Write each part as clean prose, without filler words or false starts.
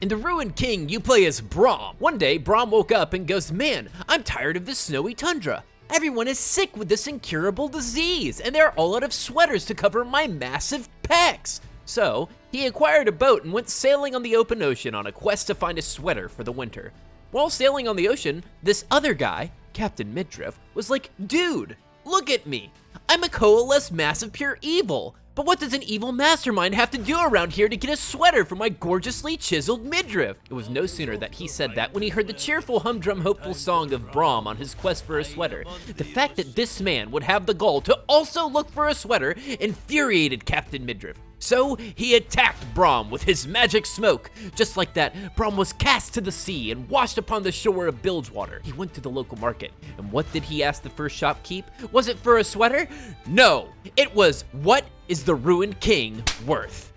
In The Ruined King, you play as Braum. One day, Braum woke up and goes, "Man, I'm tired of this snowy tundra. Everyone is sick with this incurable disease, and they're all out of sweaters to cover my massive pecs." So, he acquired a boat and went sailing on the open ocean on a quest to find a sweater for the winter. While sailing on the ocean, this other guy, Captain Midriff, was like, "Dude, look at me. I'm a coalesced mass of pure evil. But what does an evil mastermind have to do around here to get a sweater for my gorgeously chiseled midriff?" It was no sooner that he said that when he heard the cheerful, humdrum, hopeful song of Braum on his quest for a sweater. The fact that this man would have the gall to also look for a sweater infuriated Captain Midriff. So he attacked Braum with his magic smoke. Just like that, Braum was cast to the sea and washed upon the shore of Bilgewater. He went to the local market, and what did he ask the first shopkeep? Was it for a sweater? No, it was, "What is the Ruined King worth?"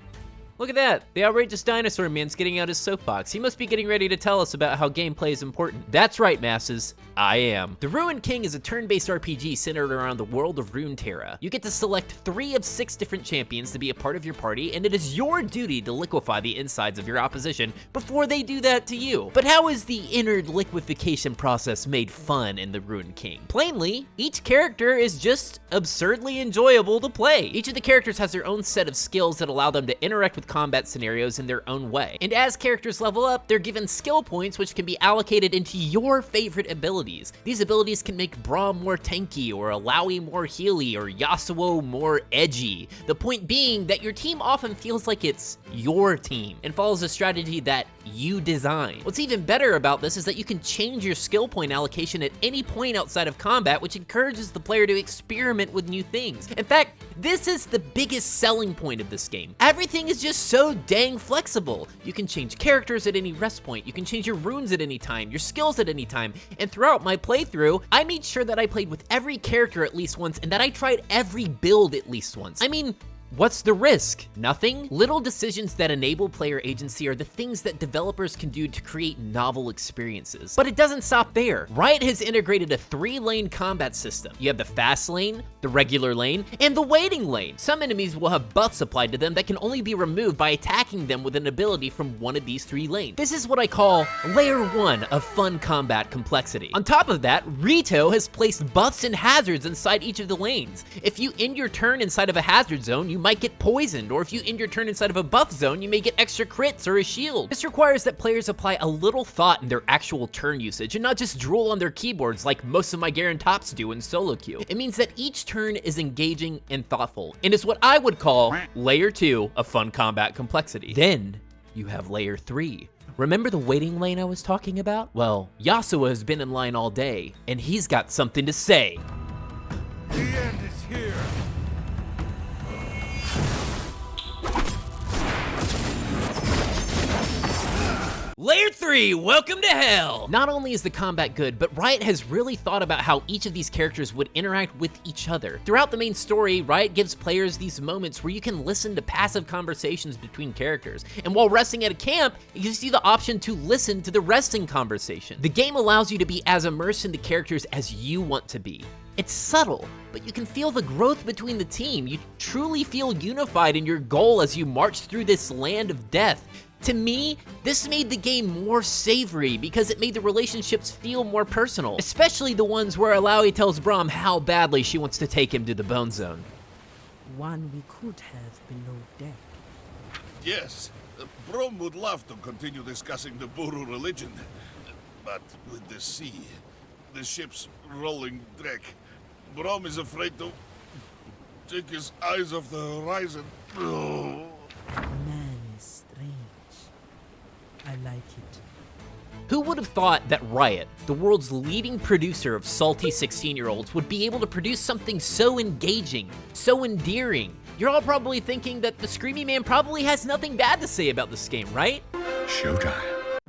Look at that, the outrageous dinosaur man's getting out his soapbox. He must be getting ready to tell us about how gameplay is important. That's right, masses, I am. The Ruined King is a turn-based RPG centered around the world of Runeterra. You get to select 3 of 6 different champions to be a part of your party, and it is your duty to liquefy the insides of your opposition before they do that to you. But how is the inner liquefaction process made fun in the Ruined King? Plainly, each character is just absurdly enjoyable to play. Each of the characters has their own set of skills that allow them to interact with combat scenarios in their own way. And as characters level up, they're given skill points which can be allocated into your favorite abilities. These abilities can make Braum more tanky, or Alawi more healy, or Yasuo more edgy. The point being that your team often feels like it's your team and follows a strategy that you design. What's even better about this is that you can change your skill point allocation at any point outside of combat, which encourages the player to experiment with new things. In fact, this is the biggest selling point of this game. Everything is just so dang flexible. You can change characters at any rest point, you can change your runes at any time, your skills at any time, and throughout my playthrough, I made sure that I played with every character at least once and that I tried every build at least once. I mean, what's the risk? Nothing? Little decisions that enable player agency are the things that developers can do to create novel experiences. But it doesn't stop there. Riot has integrated a 3-lane combat system. You have the fast lane, the regular lane, and the waiting lane. Some enemies will have buffs applied to them that can only be removed by attacking them with an ability from one of these 3 lanes. This is what I call layer 1 of fun combat complexity. On top of that, Rito has placed buffs and hazards inside each of the lanes. If you end your turn inside of a hazard zone, you might get poisoned, or if you end your turn inside of a buff zone, you may get extra crits or a shield. This requires that players apply a little thought in their actual turn usage and not just drool on their keyboards like most of my Garen tops do in solo queue. It means that each turn is engaging and thoughtful, and is what I would call layer 2 of fun combat complexity. Then you have layer 3. Remember the waiting lane I was talking about? Well, Yasuo has been in line all day, and he's got something to say. The end is here. Layer 3, welcome to hell! Not only is the combat good, but Riot has really thought about how each of these characters would interact with each other. Throughout the main story, Riot gives players these moments where you can listen to passive conversations between characters. And while resting at a camp, it gives you the option to listen to the resting conversation. The game allows you to be as immersed in the characters as you want to be. It's subtle, but you can feel the growth between the team. You truly feel unified in your goal as you march through this land of death. To me, this made the game more savory because it made the relationships feel more personal, especially the ones where Alawi tells Braum how badly she wants to take him to the Bone Zone. One we could have below deck. Yes, Braum would love to continue discussing the Buru religion, but with the sea, the ship's rolling deck, Braum is afraid to take his eyes off the horizon. Oh. Man is strange. I like it. Who would have thought that Riot, the world's leading producer of salty 16-year-olds, would be able to produce something so engaging, so endearing? You're all probably thinking that the Screamy Man probably has nothing bad to say about this game, right? Showtime.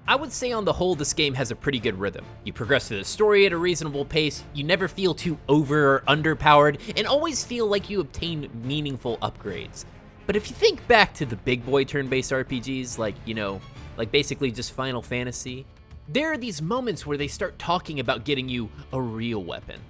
I would say on the whole, this game has a pretty good rhythm. You progress through the story at a reasonable pace, you never feel too over or underpowered, and always feel like you obtain meaningful upgrades. But if you think back to the big boy turn-based RPGs, like basically just Final Fantasy, there are these moments where they start talking about getting you a real weapon,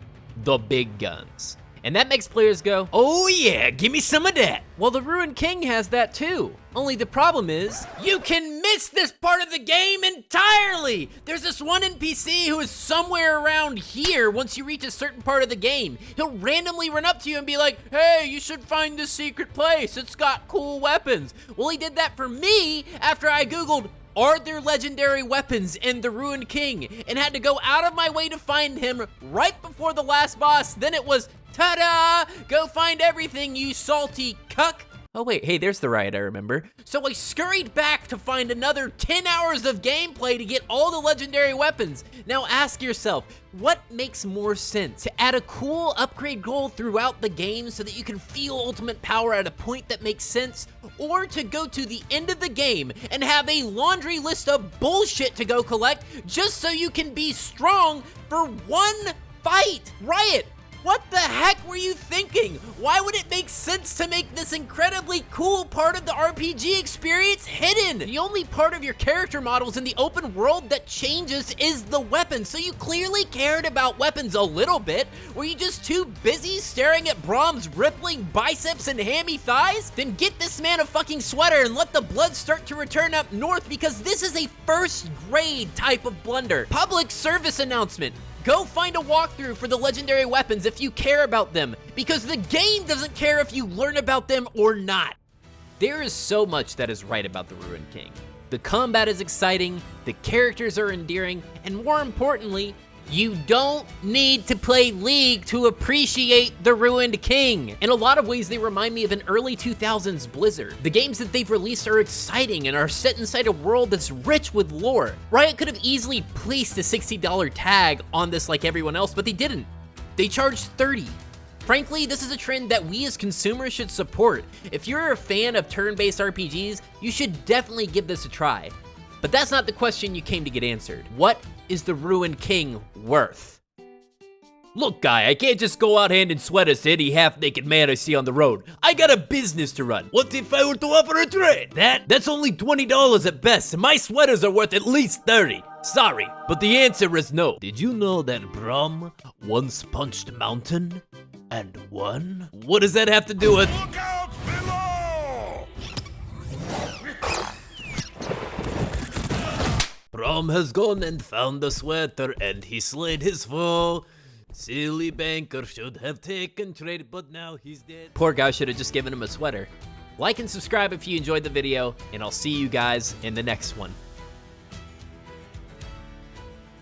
the big guns. And that makes players go, oh yeah, give me some of that. Well, the Ruined King has that too. Only the problem is, you can miss this part of the game entirely! There's this one NPC who is somewhere around here once you reach a certain part of the game. He'll randomly run up to you and be like, hey, you should find this secret place, it's got cool weapons. Well, he did that for me after I Googled, are there legendary weapons in the Ruined King? And had to go out of my way to find him right before the last boss. Then it was, ta-da! Go find everything, you salty cuck! Oh wait, hey, there's the riot I remember. So I scurried back to find another 10 hours of gameplay to get all the legendary weapons. Now ask yourself, what makes more sense? To add a cool upgrade goal throughout the game so that you can feel ultimate power at a point that makes sense? Or to go to the end of the game and have a laundry list of bullshit to go collect just so you can be strong for one fight? Riot! What the heck were you thinking? Why would it make sense to make this incredibly cool part of the RPG experience hidden? The only part of your character models in the open world that changes is the weapon, so you clearly cared about weapons a little bit. Were you just too busy staring at Brom's rippling biceps and hammy thighs? Then get this man a fucking sweater and let the blood start to return up north, because this is a first grade type of blunder. Public service announcement. Go find a walkthrough for the legendary weapons if you care about them, because the game doesn't care if you learn about them or not. There is so much that is right about the Ruined King. The combat is exciting, the characters are endearing, and more importantly, you don't need to play League to appreciate the Ruined King. In a lot of ways, they remind me of an early 2000s Blizzard. The games that they've released are exciting and are set inside a world that's rich with lore. Riot could have easily placed a $60 tag on this like everyone else, but they didn't. They charged $30. Frankly, this is a trend that we as consumers should support. If you're a fan of turn-based RPGs, you should definitely give this a try. But that's not the question you came to get answered. What is the Ruined King worth? Look, guy, I can't just go out handing sweaters to any half-naked man I see on the road. I got a business to run. What if I were to offer a trade? That's only $20 at best, and my sweaters are worth at least $30. Sorry, but the answer is no. Did you know that Brom once punched Mountain and won? What does that have to do with— Look out below! Brom has gone and found the sweater, and he slayed his foe. Silly banker should have taken trade, but now he's dead. Poor guy should have just given him a sweater. Like and subscribe if you enjoyed the video, and I'll see you guys in the next one.